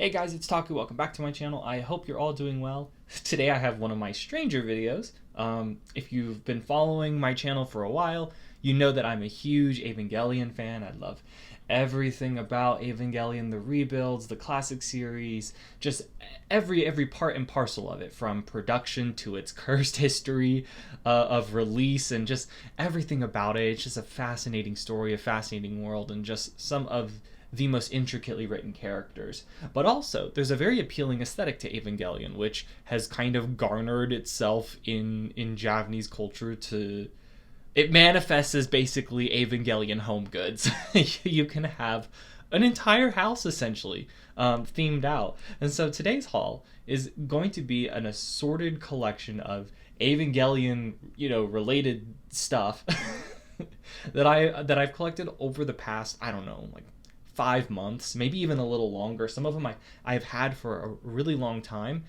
Hey guys, it's Taku. Welcome back to my channel. I hope you're all doing well. Today I have one of my stranger videos. If you've been following my channel for a while, you know that I'm a huge Evangelion fan. I love everything about Evangelion, the rebuilds, the classic series, just every part and parcel of it, from production to its cursed history of release, and just everything about it. It's just a fascinating story, a fascinating world, and just some of the most intricately written characters. But also, there's a very appealing aesthetic to Evangelion, which has kind of garnered itself in Japanese culture to... It manifests as basically Evangelion home goods. You can have an entire house, essentially, themed out. And so today's haul is going to be an assorted collection of Evangelion, related stuff that I've collected over the past, I don't know, like 5 months, maybe even a little longer. Some of them I've had for a really long time.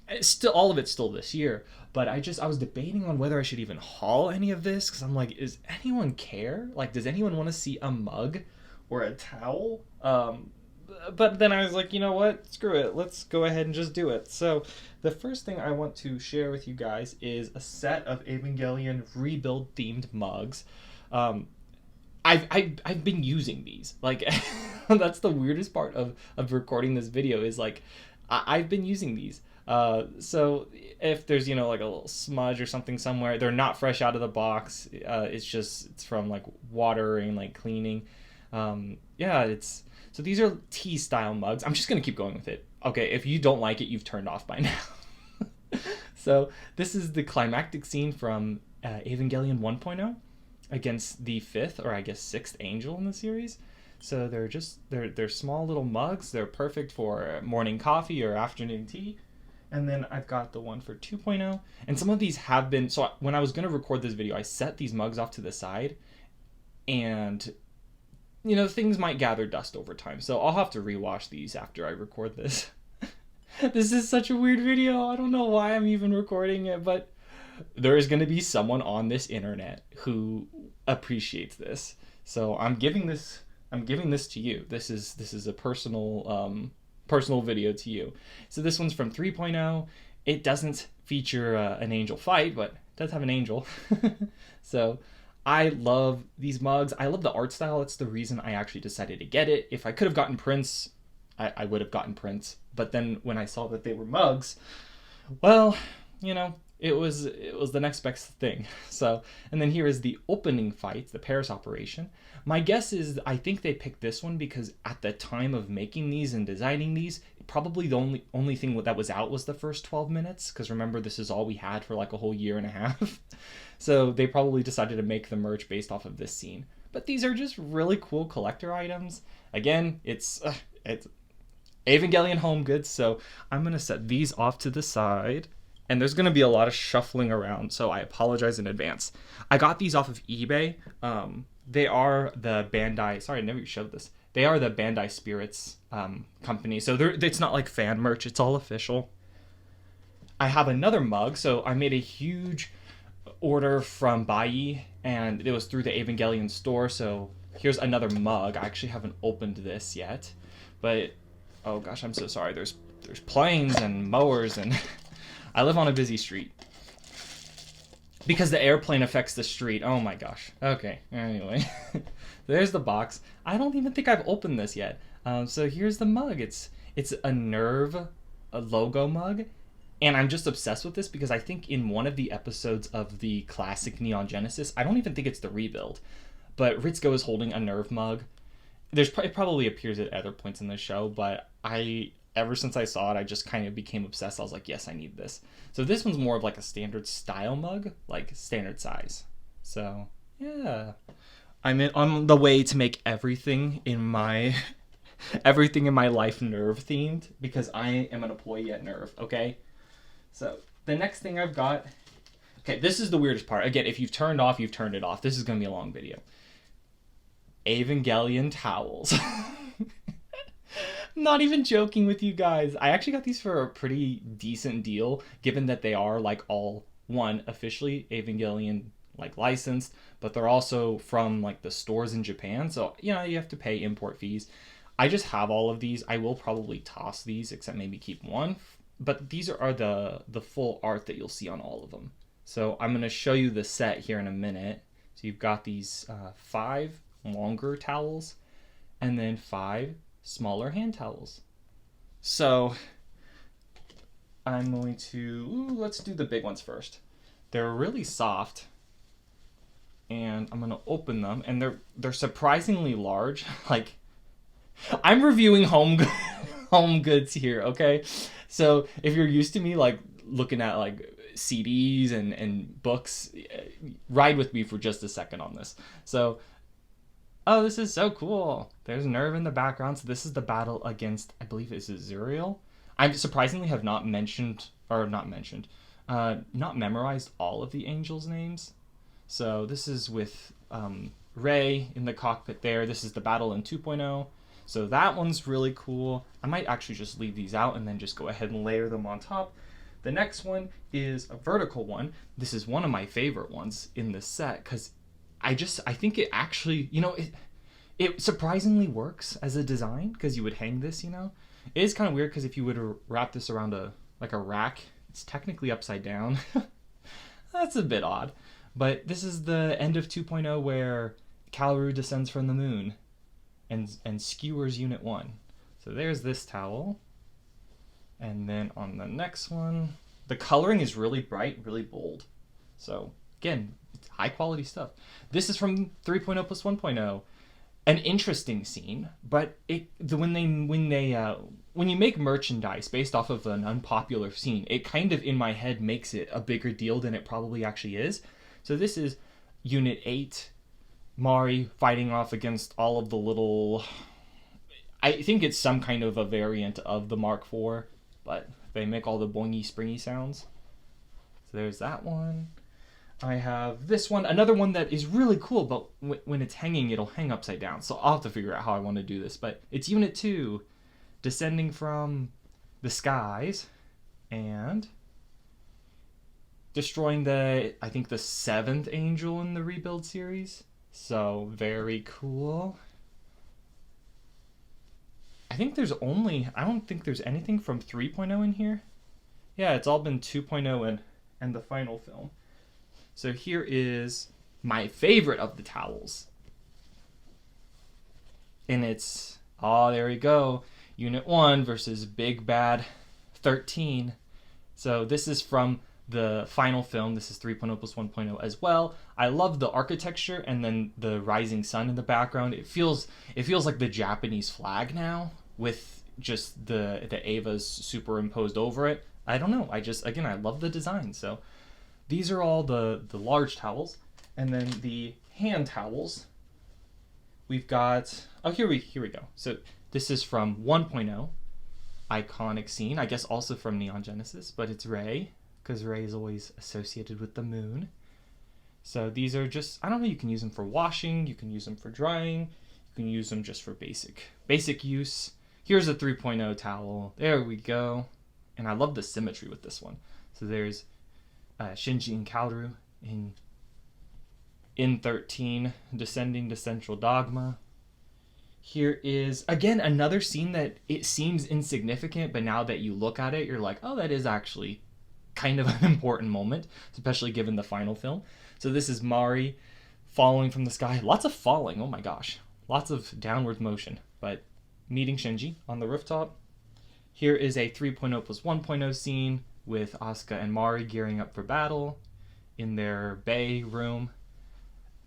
It's still, all of it's still this year, but I was debating on whether I should even haul any of this, because I'm like, is anyone care? Like, does anyone want to see a mug or a towel? But then I was like, you know what? Screw it. Let's go ahead and just do it. So the first thing I want to share with you guys is a set of Evangelion rebuild themed mugs. I've been using these. Like, that's the weirdest part of recording this video, is like, I've been using these. So if there's, like a little smudge or something somewhere, they're not fresh out of the box. It's from like watering, like cleaning. So these are tea style mugs. I'm just going to keep going with it. Okay. If you don't like it, you've turned off by now. So this is the climactic scene from Evangelion 1.0 against the fifth, or I guess sixth angel in the series. So they're small little mugs. They're perfect for morning coffee or afternoon tea. And then I've got the one for 2.0. And some of these have been... So when I was going to record this video, I set these mugs off to the side. And, things might gather dust over time. So I'll have to rewash these after I record this. This is such a weird video. I don't know why I'm even recording it, but there is going to be someone on this internet who appreciates this. So I'm giving this to you. This is a personal video to you. So this one's from 3.0. It doesn't feature an angel fight, but it does have an angel. So I love these mugs. I love the art style. It's the reason I actually decided to get it. If I could have gotten prints, I would have gotten prints. But then when I saw that they were mugs, well, it was the next best thing. So, and then here is the opening fight, the Paris operation. My guess is, I think they picked this one because at the time of making these and designing these, probably the only thing that was out was the first 12 minutes. Because remember, this is all we had for like a whole year and a half. So they probably decided to make the merch based off of this scene. But these are just really cool collector items. Again, it's Evangelion home goods. So I'm going to set these off to the side. And there's going to be a lot of shuffling around, so I apologize in advance. I got these off of eBay. They are the Bandai... Sorry, I never showed this. They are the Bandai Spirits company. So it's not like fan merch. It's all official. I have another mug. So I made a huge order from Bai, and it was through the Evangelion store. So here's another mug. I actually haven't opened this yet. But, oh gosh, I'm so sorry. There's planes and mowers and... I live on a busy street. Because the airplane affects the street. Oh my gosh. Okay, anyway. There's the box. I don't even think I've opened this yet. So here's the mug. It's a NERV logo mug. And I'm just obsessed with this because I think in one of the episodes of the classic Neon Genesis, I don't even think it's the rebuild, but Ritsuko is holding a NERV mug. It probably appears at other points in the show, but ever since I saw it, I just kind of became obsessed. I was like, yes, I need this. So this one's more of like a standard style mug, like standard size. So yeah, I'm on the way to make everything in my life NERV themed, because I am an employee at NERV. Okay, so the next thing I've got. Okay, this is the weirdest part. Again, if you've turned off, you've turned it off. This is gonna be a long video. Evangelion towels. Not even joking with you guys. I actually got these for a pretty decent deal, given that they are like all one officially Evangelion like licensed, but they're also from like the stores in Japan. So, you have to pay import fees. I just have all of these. I will probably toss these, except maybe keep one. But these are the full art that you'll see on all of them. So I'm going to show you the set here in a minute. So you've got these 5 longer towels and then 5 smaller hand towels. So I'm going to, let's do the big ones first. They're really soft, and I'm going to open them, and they're surprisingly large. Like, I'm reviewing home goods here, okay? So if you're used to me like looking at like CDs and books, ride with me for just a second on this. So, oh, this is so cool. There's NERV in the background. So this is the battle against, I believe it's Zuriel. I surprisingly have not memorized all of the angels' names. So this is with Rey in the cockpit there. This is the battle in 2.0. So that one's really cool. I might actually just leave these out and then just go ahead and layer them on top. The next one is a vertical one. This is one of my favorite ones in this set because I think it actually, it surprisingly works as a design because you would hang this, It is kind of weird because if you would wrap this around a rack, it's technically upside down. That's a bit odd. But this is the end of 2.0 where Kalru descends from the moon and skewers Unit 1. So there's this towel. And then on the next one, the coloring is really bright, really bold. So again, it's high quality stuff. This is from 3.0 plus 1.0. An interesting scene, but when you make merchandise based off of an unpopular scene, it kind of in my head makes it a bigger deal than it probably actually is. So this is Unit 8, Mari fighting off against all of the little, I think it's some kind of a variant of the Mark IV, but they make all the boingy springy sounds. So there's that one. I have this one, another one that is really cool, but when it's hanging, it'll hang upside down. So I'll have to figure out how I want to do this. But it's Unit 2, descending from the skies and destroying I think the 7th angel in the Rebuild series. So very cool. I don't think there's anything from 3.0 in here. Yeah, it's all been 2.0 and the final film. So here is my favorite of the towels. And it's, there we go. Unit 1 versus Big Bad 13. So this is from the final film. This is 3.0 plus 1.0 as well. I love the architecture and then the rising sun in the background. It feels like the Japanese flag now with just the Evas superimposed over it. I don't know. I love the design. So these are all the large towels, and then the hand towels. We've got, here we go. So this is from 1.0, iconic scene, I guess also from Neon Genesis, but it's Rey, because Rey is always associated with the moon. So these are just, I don't know, you can use them for washing, you can use them for drying, you can use them just for basic use. Here's a 3.0 towel. There we go. And I love the symmetry with this one. So there's Shinji and Kalru in 13, descending to Central Dogma. Here is, again, another scene that it seems insignificant, but now that you look at it, you're like, oh, that is actually kind of an important moment, especially given the final film. So this is Mari falling from the sky. Lots of falling, oh my gosh. Lots of downward motion, but meeting Shinji on the rooftop. Here is a 3.0 plus 1.0 scene with Asuka and Mari gearing up for battle in their bay room.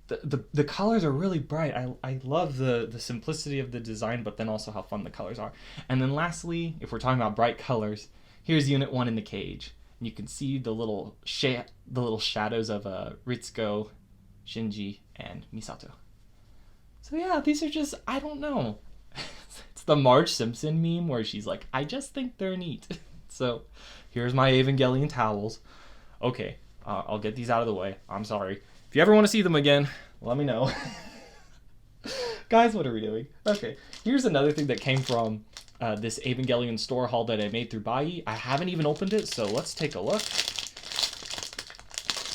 The colors are really bright. I love the simplicity of the design, but then also how fun the colors are. And then lastly, if we're talking about bright colors, here's Unit 1 in the cage. And you can see the little shadows of Ritsuko, Shinji, and Misato. So yeah, these are just, I don't know. It's the Marge Simpson meme where she's like, I just think they're neat. So here's my Evangelion towels. Okay, I'll get these out of the way. I'm sorry. If you ever want to see them again, let me know. Guys, what are we doing? Okay, here's another thing that came from this Evangelion store haul that I made through Bai. I haven't even opened it, so let's take a look.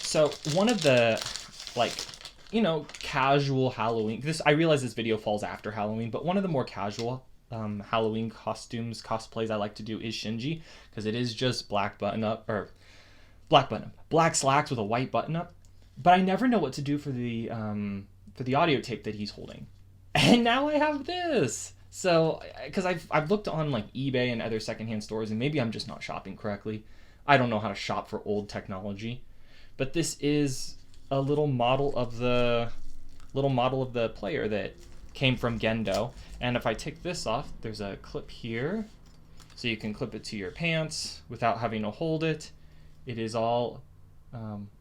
So one of the, casual Halloween, I realize this video falls after Halloween, but one of the more casual Halloween cosplays I like to do is Shinji, because it is just black slacks with a white button up. But I never know what to do for the audio tape that he's holding, and now I have this. So, because I've looked on like eBay and other secondhand stores, and maybe I'm just not shopping correctly. I don't know how to shop for old technology, but this is a little model of the player that came from Gendo. And if I take this off, there's a clip here, so you can clip it to your pants without having to hold it. It is all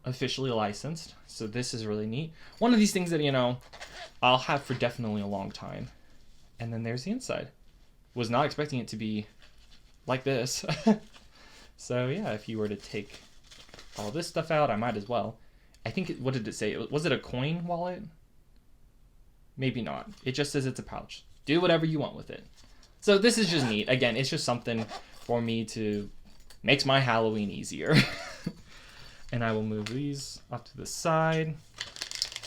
officially licensed, so this is really neat. One of these things that I'll have for definitely a long time. And then there's the inside. Was not expecting it to be like this. So yeah, if you were to take all this stuff out, I might as well. I think, what did it say? Was it a coin wallet? Maybe not. It just says it's a pouch. Do whatever you want with it. So this is just neat. Again, it's just something for me to makes my Halloween easier. And I will move these off to the side.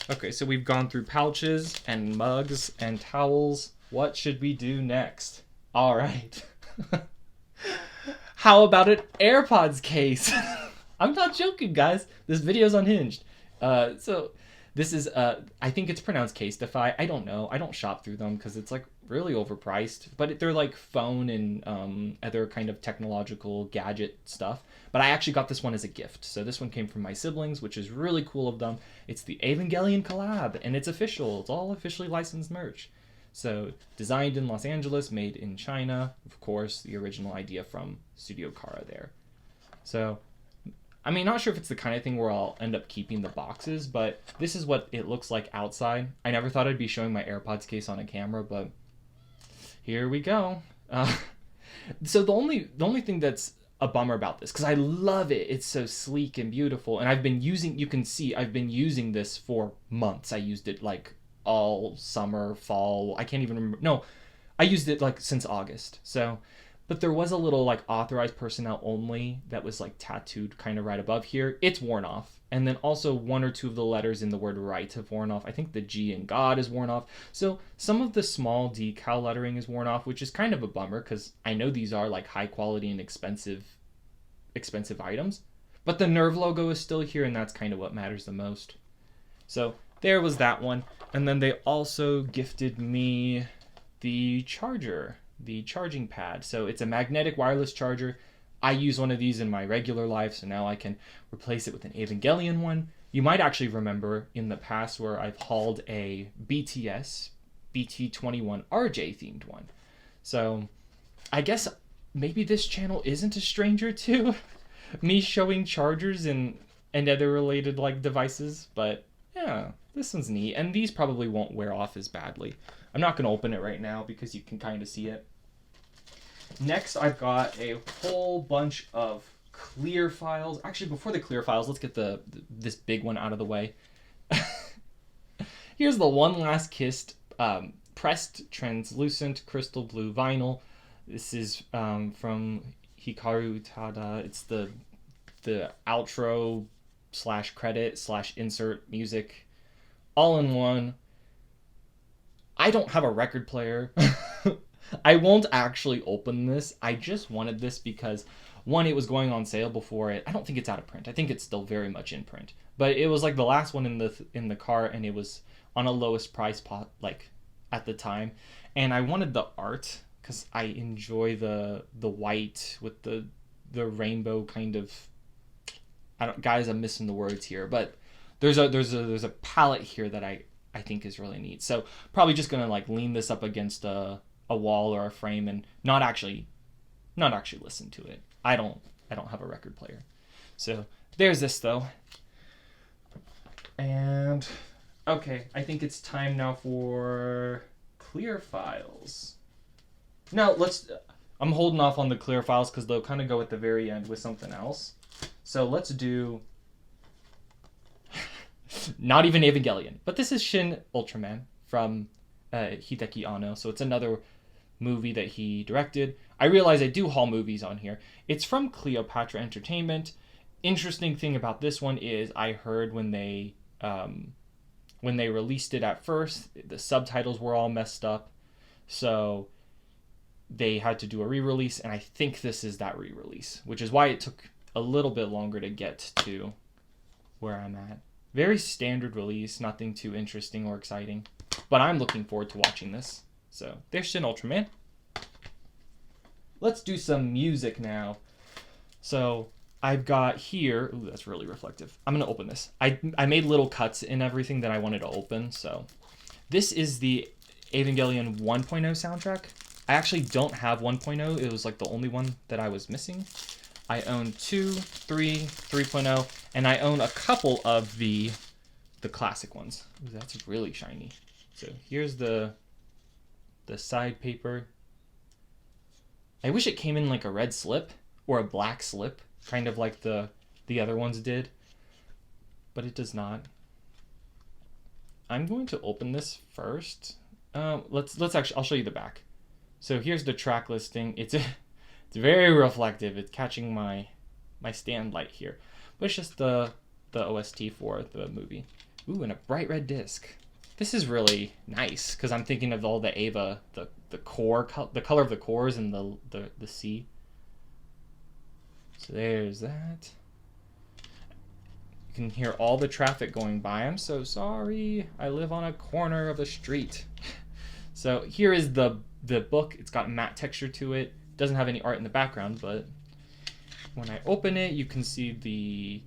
Okay, so we've gone through pouches and mugs and towels. What should we do next? All right. How about an AirPods case? I'm not joking, guys. This video's unhinged. So this is, I think it's pronounced Casetify. I don't know. I don't shop through them because it's like really overpriced. But they're like phone and other kind of technological gadget stuff. But I actually got this one as a gift. So this one came from my siblings, which is really cool of them. It's the Evangelion collab, and it's official. It's all officially licensed merch. So designed in Los Angeles, made in China. Of course, the original idea from Studio Kara there. So, I mean, not sure if it's the kind of thing where I'll end up keeping the boxes, but this is what it looks like outside. I never thought I'd be showing my AirPods case on a camera, but here we go. So the only thing that's a bummer about this, because I love it. It's so sleek and beautiful, and I've been using, you can see, I've been using this for months. I used it like all summer, fall. I can't even remember. No, I used it like since August. So, but there was a little like authorized personnel only that was like tattooed kind of right above here. It's worn off. And then also one or two of the letters in the word right have worn off. I think the G in God is worn off. So some of the small decal lettering is worn off, which is kind of a bummer because I know these are like high quality and expensive items. But the NERV logo is still here, and that's kind of what matters the most. So there was that one. And then they also gifted me the charger, the charging pad. So it's a magnetic wireless charger. I use one of these in my regular life, so now I can replace it with an Evangelion one. You might actually remember in the past where I've hauled a BTS BT21 RJ themed one. So I guess maybe this channel isn't a stranger to me showing chargers and other related like devices, but yeah, this one's neat, and these probably won't wear off as badly. I'm not going to open it right now because you can kind of see it. Next, I've got a whole bunch of clear files. Actually, before the clear files, let's get this big one out of the way. Here's the One Last Kiss pressed translucent crystal blue vinyl. This is from Hikaru Utada. It's the outro / credit / insert music all in one. I don't have a record player. I won't actually open this. I just wanted this because, one, it was going on sale before it. I don't think it's out of print. I think it's still very much in print. But it was like the last one in the cart, and it was on a lowest price like at the time. And I wanted the art because I enjoy the white with the rainbow kind of. Guys, I'm missing the words here, but there's a palette here that I think is really neat. So probably just gonna like lean this up against a wall or a frame and not actually listen to it. I don't have a record player. So there's this though. And okay, I think it's time now for clear files. Now I'm holding off on the clear files because they'll kind of go at the very end with something else. So let's do not even Evangelion, but this is Shin Ultraman from Hideki Anno. So it's another movie that he directed. I realize I do haul movies on here. It's from Cleopatra Entertainment. Interesting thing about this one is I heard when they released it at first, the subtitles were all messed up. So they had to do a re-release, and I think this is that re-release, which is why it took a little bit longer to get to where I'm at. Very standard release, nothing too interesting or exciting, but I'm looking forward to watching this. So there's Shin Ultraman. Let's do some music now. So I've got here, ooh, that's really reflective. I'm gonna open this. I made little cuts in everything that I wanted to open. So this is the Evangelion 1.0 soundtrack. I actually don't have 1.0. It was like the only one that I was missing. I own 2, 3, 3.0, and I own a couple of the classic ones. Ooh, that's really shiny. So here's the side paper. I wish it came in like a red slip or a black slip, kind of like the other ones did, but it does not. I'm going to open this first. Let's actually, I'll show you the back. So here's the track listing. It's very reflective. It's catching my stand light here, but it's just the OST for the movie. Ooh, and a bright red disc. This is really nice because I'm thinking of all the Eva, the color of the cores and the C. So there's that. You can hear all the traffic going by. I'm so sorry. I live on a corner of a street. So here is the book. It's got matte texture to it. Doesn't have any art in the background, but when I open it, you can see the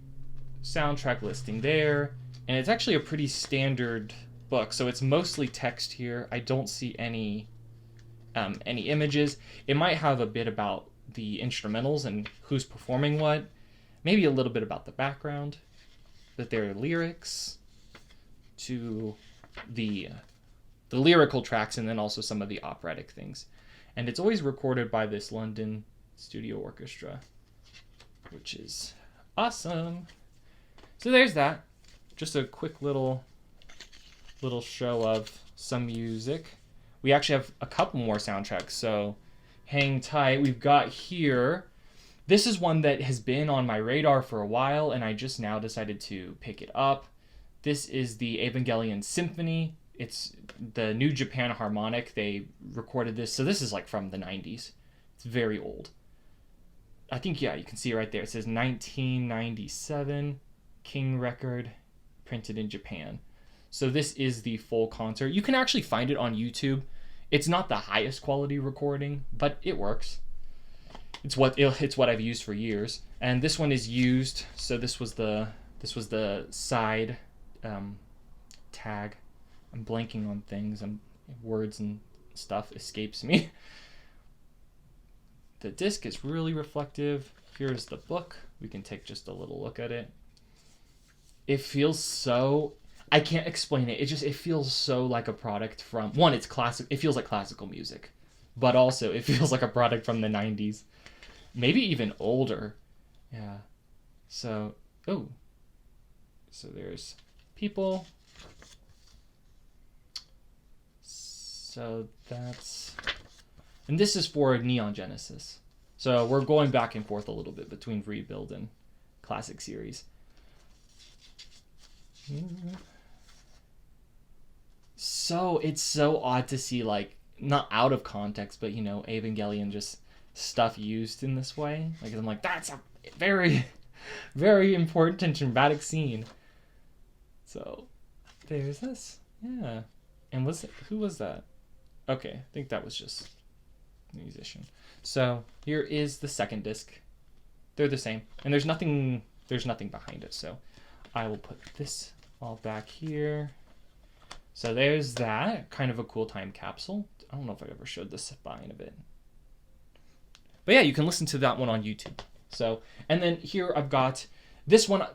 soundtrack listing there. And it's actually a pretty standard book. So it's mostly text here. I don't see any images. It might have a bit about the instrumentals and who's performing what. Maybe a little bit about the background. But there are lyrics to the lyrical tracks and then also some of the operatic things. And it's always recorded by this London studio orchestra, which is awesome. So there's that. Just a quick little show of some music. We actually have a couple more soundtracks, so hang tight. We've got here, this is one that has been on my radar for a while, and I just now decided to pick it up. This is the Evangelion Symphony. It's the New Japan Harmonic. They recorded this, so this is like from the 90s. It's very old. I think, yeah, you can see it right there. It says 1997, King record, printed in Japan. So this is the full concert. You can actually find it on YouTube. It's not the highest quality recording, but it works. It's what I've used for years. And this one is used. So this was the side tag. I'm blanking on things. Words and stuff escapes me. The disc is really reflective. Here's the book. We can take just a little look at it. It feels so, I can't explain it. It feels so like a product from, one, it's classic. It feels like classical music, but also it feels like a product from the 90s, maybe even older. Yeah. So, so there's people. So that's, and this is for Neon Genesis. So we're going back and forth a little bit between Rebuild and Classic Series. So it's so odd to see, like, not out of context, but, you know, Evangelion just stuff used in this way. Like, I'm like, that's a very, very important and dramatic scene. So there's this. Yeah. And who was that? Okay, I think that was just a musician. So here is the second disc. They're the same. And there's nothing behind it. So I will put this all back here. So there's that. Kind of a cool time capsule. I don't know if I ever showed the spine of it. But yeah, you can listen to that one on YouTube. So, and then here I've got this one.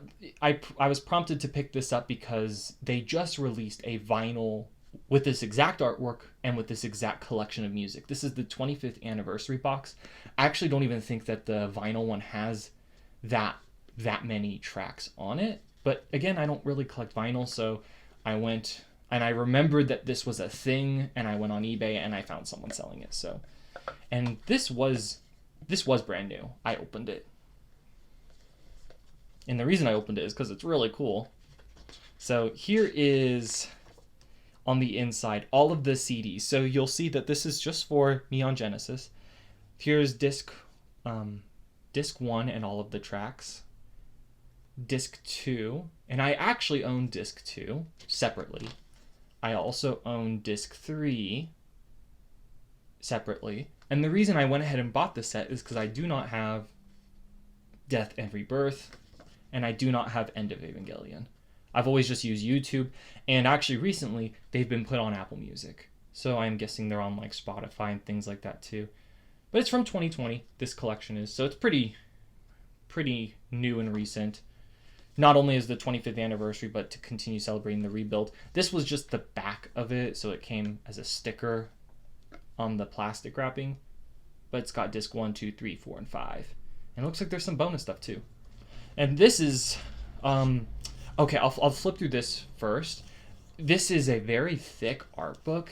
I was prompted to pick this up because they just released a vinyl with this exact artwork and with this exact collection of music. This is the 25th anniversary box. I actually don't even think that the vinyl one has that many tracks on it. But again, I don't really collect vinyl, so I went and I remembered that this was a thing, and I went on eBay and I found someone selling it. So, and this was brand new. I opened it. And the reason I opened it is because it's really cool. So here is, on the inside, all of the CDs. So you'll see that this is just for Neon Genesis. Here's disc 1 and all of the tracks. Disc 2, and I actually own disc 2 separately. I also own disc 3 separately. And the reason I went ahead and bought this set is because I do not have Death and Rebirth, and I do not have End of Evangelion. I've always just used YouTube, and actually recently they've been put on Apple Music. So I'm guessing they're on like Spotify and things like that too. But it's from 2020, this collection is, so it's pretty new and recent. Not only is the 25th anniversary, but to continue celebrating the rebuild. This was just the back of it, so it came as a sticker on the plastic wrapping. But it's got disc 1, 2, 3, 4, and 5. And it looks like there's some bonus stuff too. And this is... okay, I'll flip through this first. This is a very thick art book.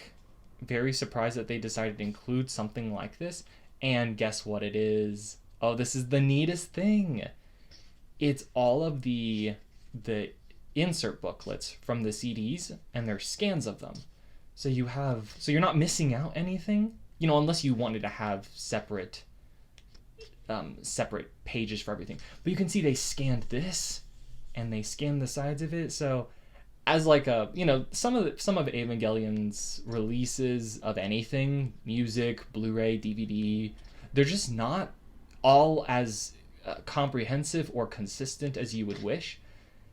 Very surprised that they decided to include something like this. And guess what it is? Oh, this is the neatest thing. It's all of the insert booklets from the CDs, and there's scans of them. So you're not missing out anything, you know, unless you wanted to have separate pages for everything. But you can see they scanned this, and they scanned the sides of it. So as like a, you know, some of Evangelion's releases of anything, music, Blu-ray, DVD, they're just not all as comprehensive or consistent as you would wish.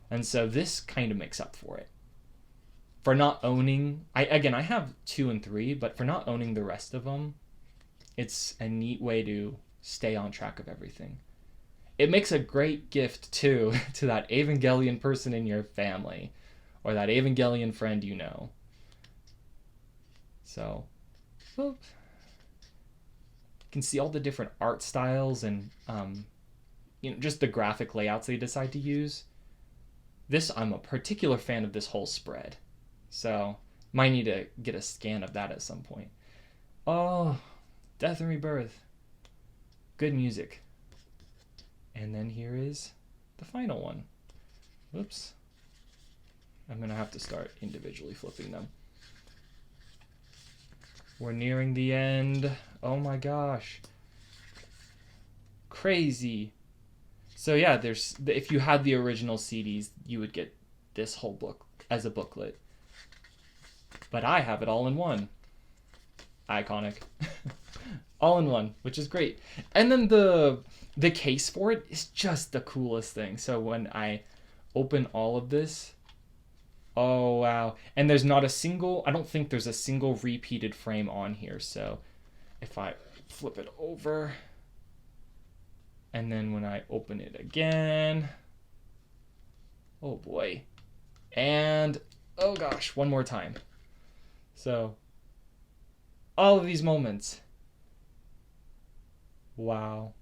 And so this kind of makes up for it. For not owning, I have 2 and 3, but for not owning the rest of them, it's a neat way to stay on track of everything. It makes a great gift too to that Evangelion person in your family, or that Evangelion friend you know. So, well, you can see all the different art styles and you know, just the graphic layouts they decide to use. I'm a particular fan of this whole spread. So, might need to get a scan of that at some point. Oh, Death and Rebirth. Good music. And then here is the final one. Whoops. I'm going to have to start individually flipping them. We're nearing the end. Oh my gosh. Crazy. So yeah, if you had the original CDs, you would get this whole book as a booklet. But I have it all in one. Iconic. All in one, which is great. And then the case for it is just the coolest thing. So when I open all of this, oh wow. And there's not a single, I don't think there's a single repeated frame on here. So if I flip it over, and then when I open it again, oh boy. And, oh gosh, one more time. So, all of these moments. Wow.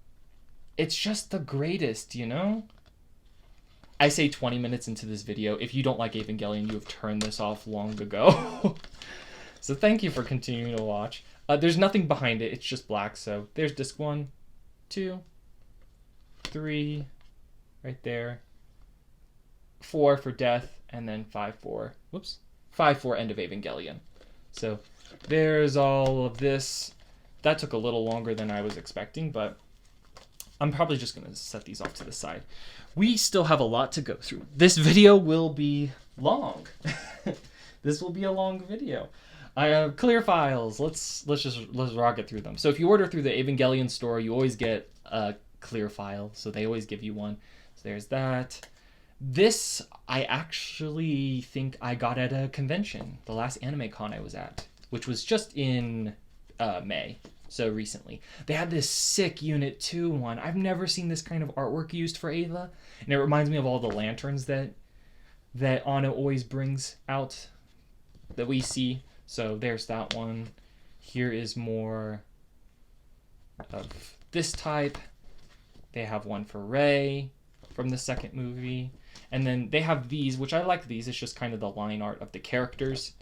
It's just the greatest, you know? I say 20 minutes into this video. If you don't like Evangelion, you have turned this off long ago. So thank you for continuing to watch. There's nothing behind it. It's just black. So there's disc 1, 2, 3, right there. 4 for Death, and then 5 for, 5 for End of Evangelion. So there's all of this. That took a little longer than I was expecting, but I'm probably just going to set these off to the side. We still have a lot to go through. This video will be long. This will be a long video. I have clear files. Let's rock it through them. So if you order through the Evangelion store, you always get a clear file. So they always give you one. So there's that. This, I actually think I got at a convention, the last anime con I was at, which was just in May, so recently. They had this sick Unit 2 one. I've never seen this kind of artwork used for Eva, and it reminds me of all the lanterns that Anna always brings out that we see. So there's that one. Here is more of this type. They have one for Rei from the second movie. And then they have these, which I like these. It's just kind of the line art of the characters.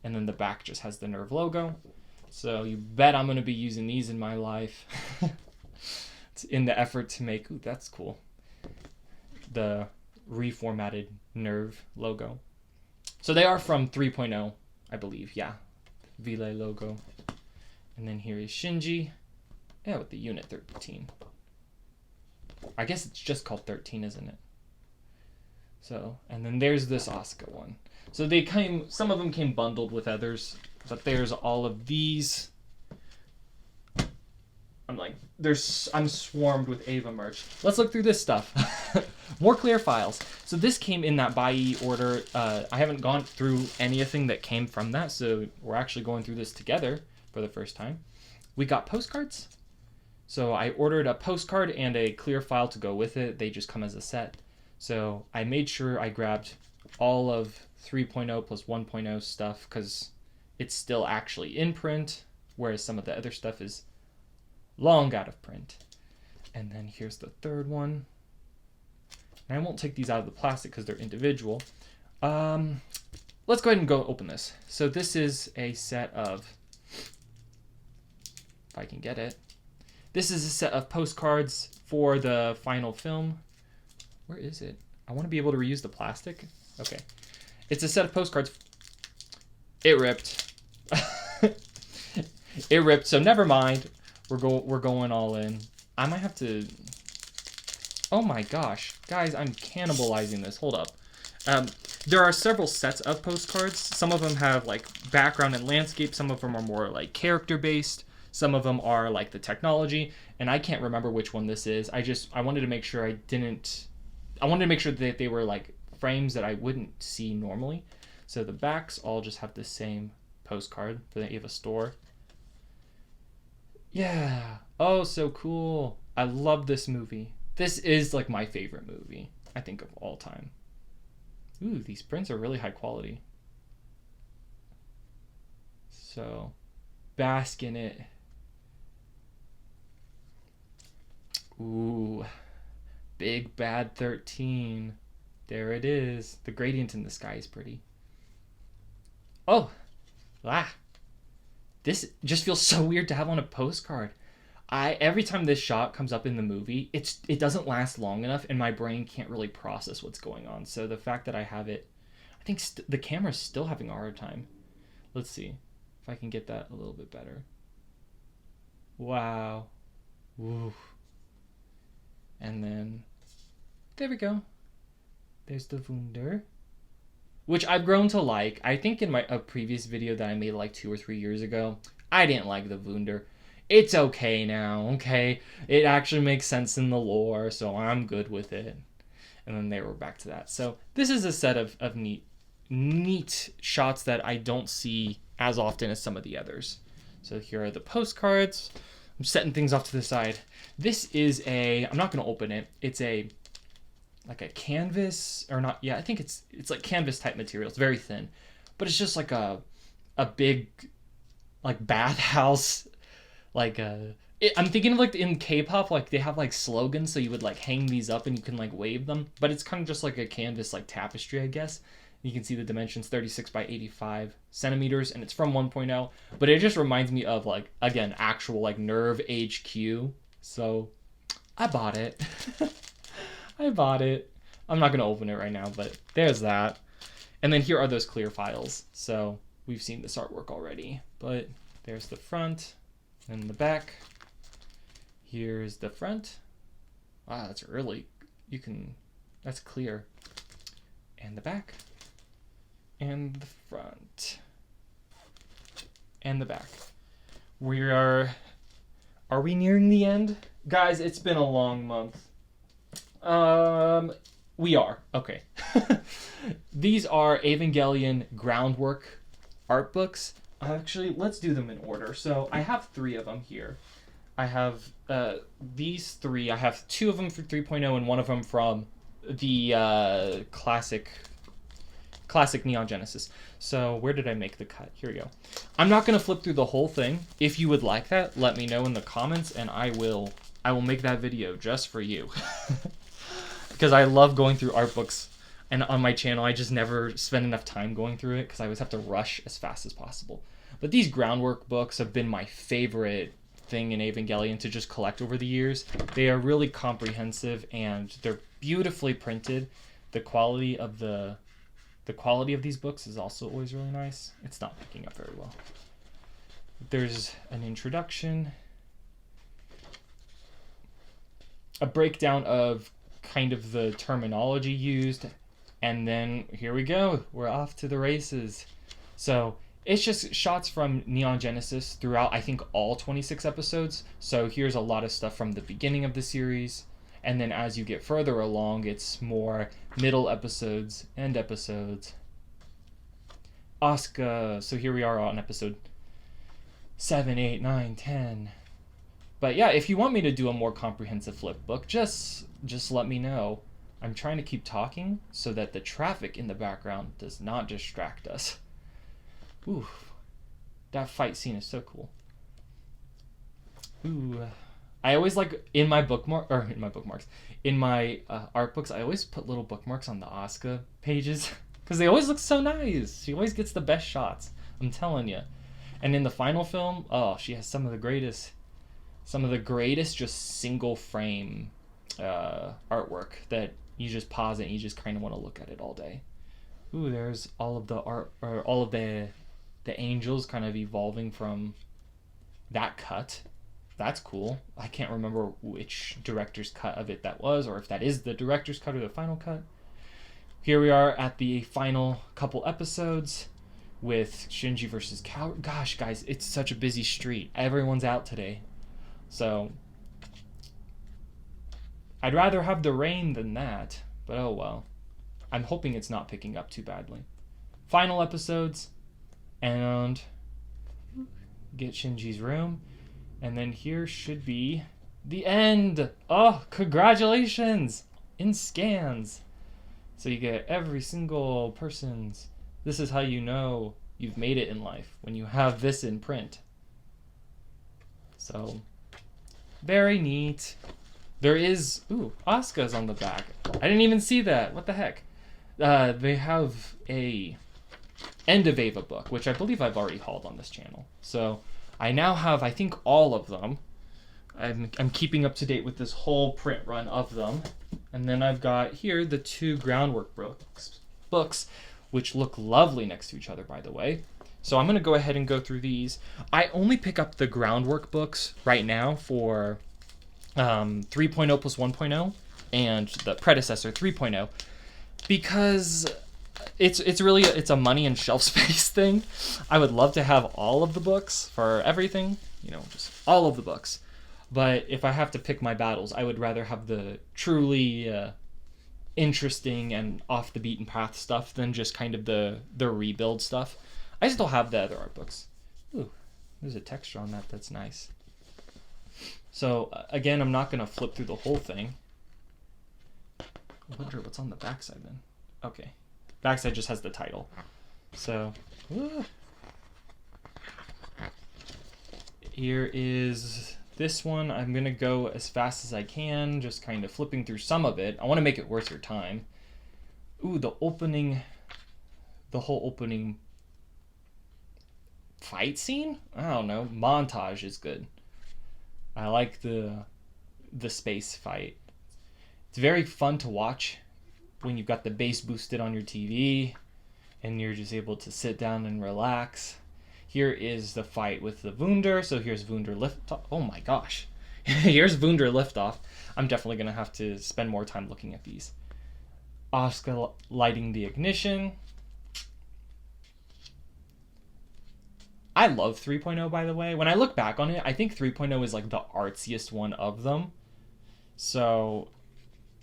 And then the back just has the NERV logo. So you bet I'm going to be using these in my life. It's in the effort to make, ooh, that's cool, the reformatted NERV logo. So they are from 3.0, I believe. Yeah. Vile logo. And then here is Shinji. Yeah, with the unit 13. I guess it's just called 13, isn't it? So, and then there's this Asuka one. So they came, some of them came bundled with others, but there's all of these. I'm swarmed with Ava merch. Let's look through this stuff. More clear files. So this came in that buy order. I haven't gone through anything that came from that, so we're actually going through this together for the first time. We got postcards. So I ordered a postcard and a clear file to go with it. They just come as a set. So I made sure I grabbed all of 3.0 plus 1.0 stuff because it's still actually in print, whereas some of the other stuff is long out of print. And then here's the third one. And I won't take these out of the plastic because they're individual. Let's go ahead and go open this. So this is a set of, if I can get it, this is a set of postcards for the final film. Where is it? I want to be able to reuse the plastic. Okay. It's a set of postcards. It ripped. It ripped, so never mind. We're going all in. I might have to... Oh my gosh. Guys, I'm cannibalizing this. Hold up. There are several sets of postcards. Some of them have like background and landscape. Some of them are more like character based. Some of them are like the technology. And I can't remember which one this is. I wanted to make sure I wanted to make sure that they were like frames that I wouldn't see normally. So the backs all just have the same postcard for the Ava store. Yeah. Oh, so cool. I love this movie. This is like my favorite movie, I think, of all time. Ooh, these prints are really high quality. So, bask in it. Ooh. Big Bad 13. There it is. The gradient in the sky is pretty. Oh. This just feels so weird to have on a postcard. Every time this shot comes up in the movie, it doesn't last long enough, and my brain can't really process what's going on. So the fact that I have it, I think the camera's still having a hard time. Let's see if I can get that a little bit better. Wow. Woo. And then, there we go. There's the Wunder, which I've grown to like. I think in a previous video that I made like 2 or 3 years ago, I didn't like the Wunder. It's okay now, okay? It actually makes sense in the lore, so I'm good with it. And then they were back to that. So this is a set of neat shots that I don't see as often as some of the others. So here are the postcards. I'm setting things off to the side. This is I'm not going to open it. It's like a canvas, or not, yeah, I think it's like canvas type material. It's very thin. But it's just like a big, like, bathhouse. Like I'm thinking of like in K-pop, like they have like slogans, so you would like hang these up and you can like wave them, but it's kind of just like a canvas like tapestry, I guess. You can see the dimensions, 36 by 85 centimeters, and it's from 1.0, but it just reminds me of like, again, actual like NERV HQ. So I bought it. I bought it. I'm not gonna open it right now, but there's that. And then here are those clear files. So we've seen this artwork already, but there's the front. And the back. Here's the front. Wow, that's really, that's clear. And the back. And the front. And the back. Are we nearing the end? Guys, it's been a long month. We are. Okay. These are Evangelion Groundwork art books. Actually, let's do them in order. So I have 3 of them here. I have these 3. I have 2 of them for 3.0 and 1 of them from the classic Neon Genesis. So where did I make the cut? Here we go. I'm not going to flip through the whole thing. If you would like that, let me know in the comments, and I will make that video just for you. Because I love going through art books. And on my channel, I just never spend enough time going through it because I always have to rush as fast as possible. But these Groundwork books have been my favorite thing in Evangelion to just collect over the years. They are really comprehensive and they're beautifully printed. The quality of these books is also always really nice. It's not picking up very well. There's an introduction. a breakdown of kind of the terminology used, and then here we go. We're off to the races. So it's just shots from Neon Genesis throughout, I think, all 26 episodes. So here's a lot of stuff from the beginning of the series. And then as you get further along, it's more middle episodes, end episodes. Asuka. So here we are on episode 7, 8, 9, 10. But yeah, if you want me to do a more comprehensive flip book, just let me know. I'm trying to keep talking so that the traffic in the background does not distract us. Ooh, that fight scene is so cool. Ooh, I always like in my art books, I always put little bookmarks on the Asuka pages because they always look so nice. She always gets the best shots. I'm telling you. And in the final film, oh, she has some of the greatest just single frame artwork that you just pause it and you just kind of want to look at it all day. Ooh, there's all of the art, or all of the angels kind of evolving from that cut. That's cool. I can't remember which director's cut of it that was, or if that is the director's cut or the final cut. Here we are at the final couple episodes with Shinji versus Kaoru. Gosh, guys, it's such a busy street. Everyone's out today. So I'd rather have the rain than that, but oh well. I'm hoping it's not picking up too badly. Final episodes, and get Shinji's room, and then here should be the end. Oh, congratulations! In scans. So you get every single person's. This is how you know you've made it in life, when you have this in print. So, very neat. There is, Asuka's on the back. I didn't even see that. What the heck? They have a End of Eva book, which I believe I've already hauled on this channel. So I now have, I think, all of them. I'm keeping up to date with this whole print run of them. And then I've got here the 2 Groundwork books, which look lovely next to each other, by the way. So I'm going to go ahead and go through these. I only pick up the Groundwork books right now for 3.0 plus 1.0 and the predecessor 3.0 because it's really a money and shelf space thing. I would love to have all of the books for everything, just all of the books. But if I have to pick my battles, I would rather have the truly interesting and off the beaten path stuff than just kind of the rebuild stuff. I still have the other art books. Ooh, there's a texture on that that's nice. So again, I'm not going to flip through the whole thing. I wonder what's on the backside then. Okay. Backside just has the title. So, here is this one. I'm going to go as fast as I can, just kind of flipping through some of it. I want to make it worth your time. Ooh, the whole opening fight scene? I don't know. Montage is good. I like the space fight. It's very fun to watch when you've got the bass boosted on your TV and you're just able to sit down and relax. Here is the fight with the Wunder. So here's Wunder Liftoff. Oh my gosh. Here's Wunder Liftoff. I'm definitely going to have to spend more time looking at these. Asuka lighting the ignition. I love 3.0, by the way. When I look back on it, I think 3.0 is like the artsiest one of them. So,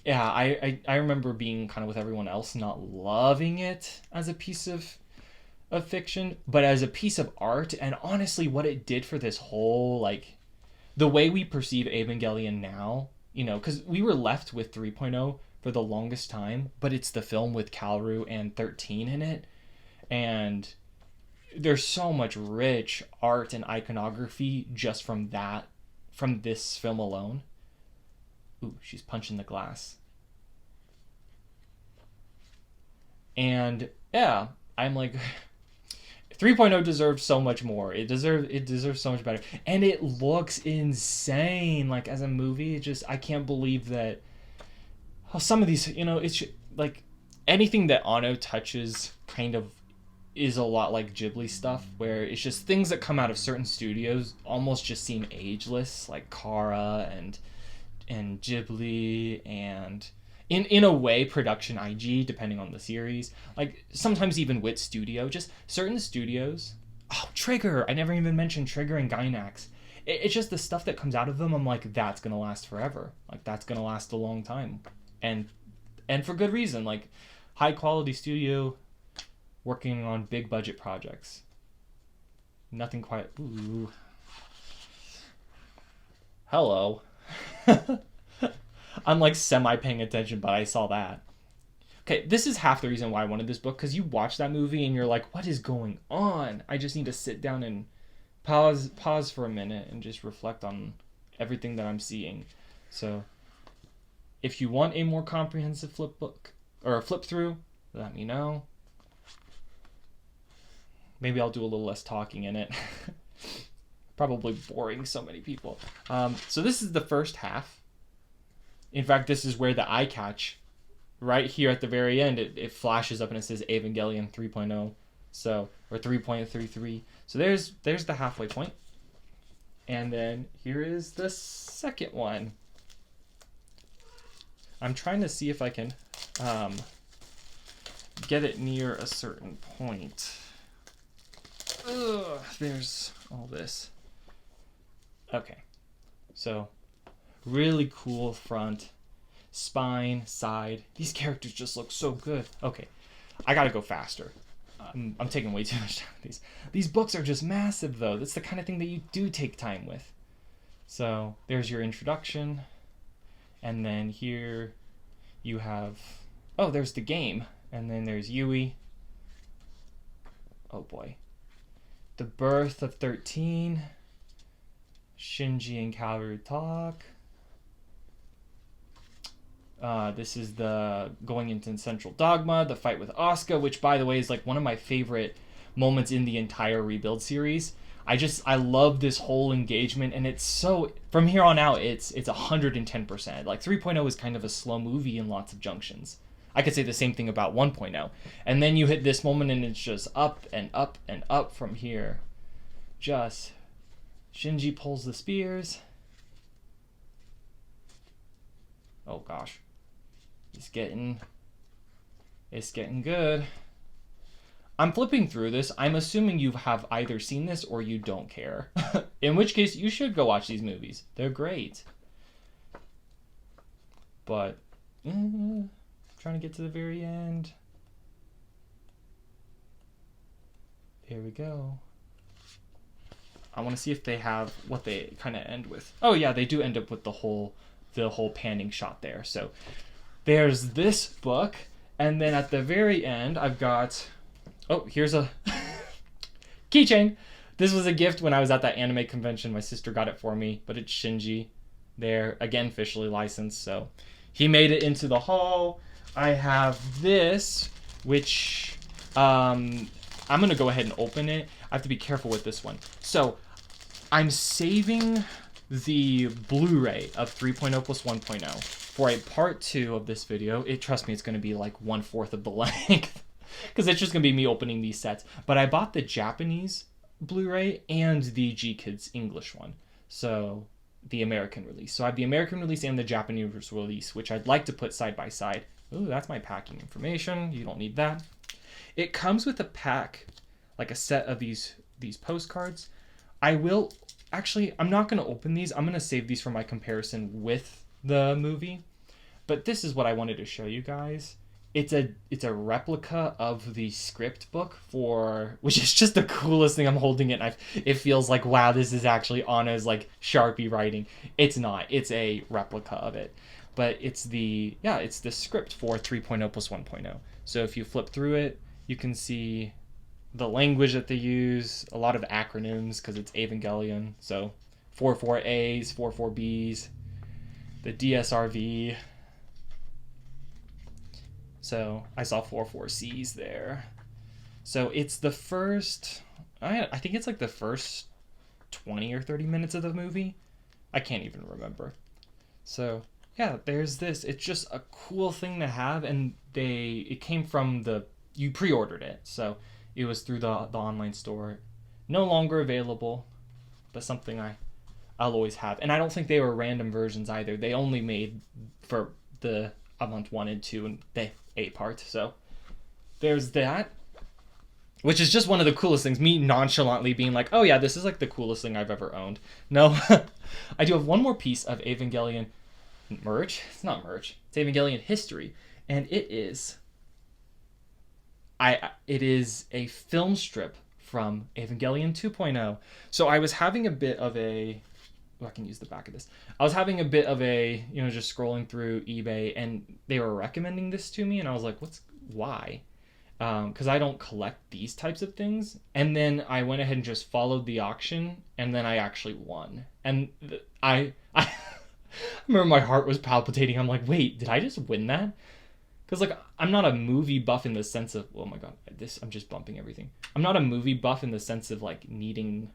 yeah, I remember being kind of with everyone else, not loving it as a piece of fiction, but as a piece of art. And honestly, what it did for this whole, like, the way we perceive Evangelion now, because we were left with 3.0 for the longest time, but it's the film with Kaoru and 13 in it. And there's so much rich art and iconography just from this film alone. Ooh, she's punching the glass. And yeah, I'm like, 3.0 deserves so much more. It deserves so much better. And it looks insane. Like, as a movie, I can't believe that some of these, it's like anything that Ono touches kind of is a lot like Ghibli stuff, where it's just things that come out of certain studios almost just seem ageless, like Kara and and Ghibli and in a way production IG, depending on the series. Like sometimes even with studio, just certain studios. Oh, Trigger! I never even mentioned Trigger and Gainax. It's just the stuff that comes out of them. I'm like, that's gonna last forever. Like that's gonna last a long time, and for good reason. Like high quality studio working on big budget projects. Nothing quite. Ooh. Hello. I'm like semi paying attention, but I saw that. Okay, this is half the reason why I wanted this book, because you watch that movie and you're like, what is going on? I just need to sit down and pause for a minute and just reflect on everything that I'm seeing. So if you want a more comprehensive flip book or a flip through, let me know. Maybe I'll do a little less talking in it. Probably boring so many people. So this is the first half. In fact, this is where the eye catch, right here at the very end, it flashes up and it says Evangelion 3.0, so, or 3.33. So there's the halfway point. And then here is the second one. I'm trying to see if I can get it near a certain point. Ugh, there's all this. Okay, so really cool front, spine, side. These characters just look so good. Okay, I gotta go faster. I'm taking way too much time with these. These books are just massive, though. That's the kind of thing that you do take time with. So there's your introduction, and then here you have, oh, there's the game, and then there's Yui. Oh boy. The Birth of 13, Shinji and Kaoru talk. This is the going into Central Dogma, the fight with Asuka, which by the way is like one of my favorite moments in the entire Rebuild series. I love this whole engagement, and it's so, from here on out, it's 110%. Like 3.0 is kind of a slow movie in lots of junctions. I could say the same thing about 1.0. And then you hit this moment and it's just up and up and up from here. Just Shinji pulls the spears. Oh gosh. It's getting good. I'm flipping through this. I'm assuming you have either seen this or you don't care. In which case, you should go watch these movies. They're great. But, trying to get to the very end. Here we go. I want to see if they have what they kind of end with. Oh yeah, they do end up with the whole panning shot there. So there's this book, and then at the very end, I've got, oh, here's a keychain. This was a gift when I was at that anime convention. My sister got it for me, but it's Shinji there, again, officially licensed. So he made it into the haul. I have this, which I'm going to go ahead and open it. I have to be careful with this one. So I'm saving the Blu-ray of 3.0 plus 1.0 for a part 2 of this video. Trust me, it's going to be like 1/4 of the length because it's just going to be me opening these sets. But I bought the Japanese Blu-ray and the G-Kids English one. So the American release. So I have the American release and the Japanese release, which I'd like to put side by side. Ooh, that's my packing information. You don't need that. It comes with a pack, like a set of these postcards. I'm not going to open these. I'm going to save these for my comparison with the movie. But this is what I wanted to show you guys. It's a replica of the script book which is just the coolest thing. I'm holding it and it feels like, wow, this is actually Anna's like Sharpie writing. It's not. It's a replica of it. But it's the script for 3.0 plus 1.0. So if you flip through it, you can see the language that they use, a lot of acronyms because it's Evangelion. So 44As, 44Bs, the DSRV. So I saw 44Cs there. So it's the first, I think it's like the first 20 or 30 minutes of the movie. I can't even remember. So yeah, there's this. It's just a cool thing to have, and it came from you pre-ordered it. So it was through the online store. No longer available, but something I'll always have. And I don't think they were random versions either. They only made for the month 1 and 2 and the 8 part. So there's that. Which is just one of the coolest things. Me nonchalantly being like, oh yeah, this is like the coolest thing I've ever owned. No. I do have one more piece of Evangelion merch. It's not merch. It's Evangelion history. And it is a film strip from Evangelion 2.0. So I was having a bit of a... Oh, I can use the back of this. I was having a bit of a, just scrolling through eBay, and they were recommending this to me, and I was like, why? Because I don't collect these types of things. And then I went ahead and just followed the auction, and then I actually won. And I remember my heart was palpitating. I'm like, wait, did I just win that? Because, like, I'm not a movie buff in the sense of... Oh, my God. I'm just bumping everything. I'm not a movie buff in the sense of, like, needing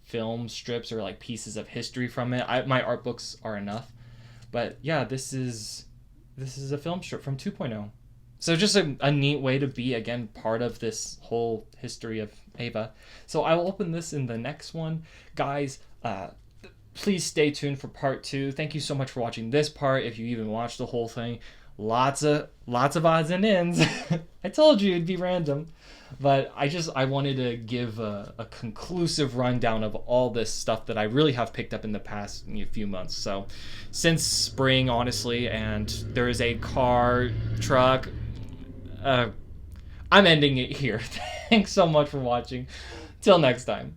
film strips or, like, pieces of history from it. My art books are enough. But, yeah, this is a film strip from 2.0. So just a neat way to be, again, part of this whole history of Eva. So I will open this in the next one. Guys, please stay tuned for part 2. Thank you so much for watching this part. If you even watched the whole thing, lots of odds and ends. I told you it'd be random. But I wanted to give a conclusive rundown of all this stuff that I really have picked up in the past few months. So since spring, honestly, and there is a car, truck... I'm ending it here. Thanks so much for watching. Till next time.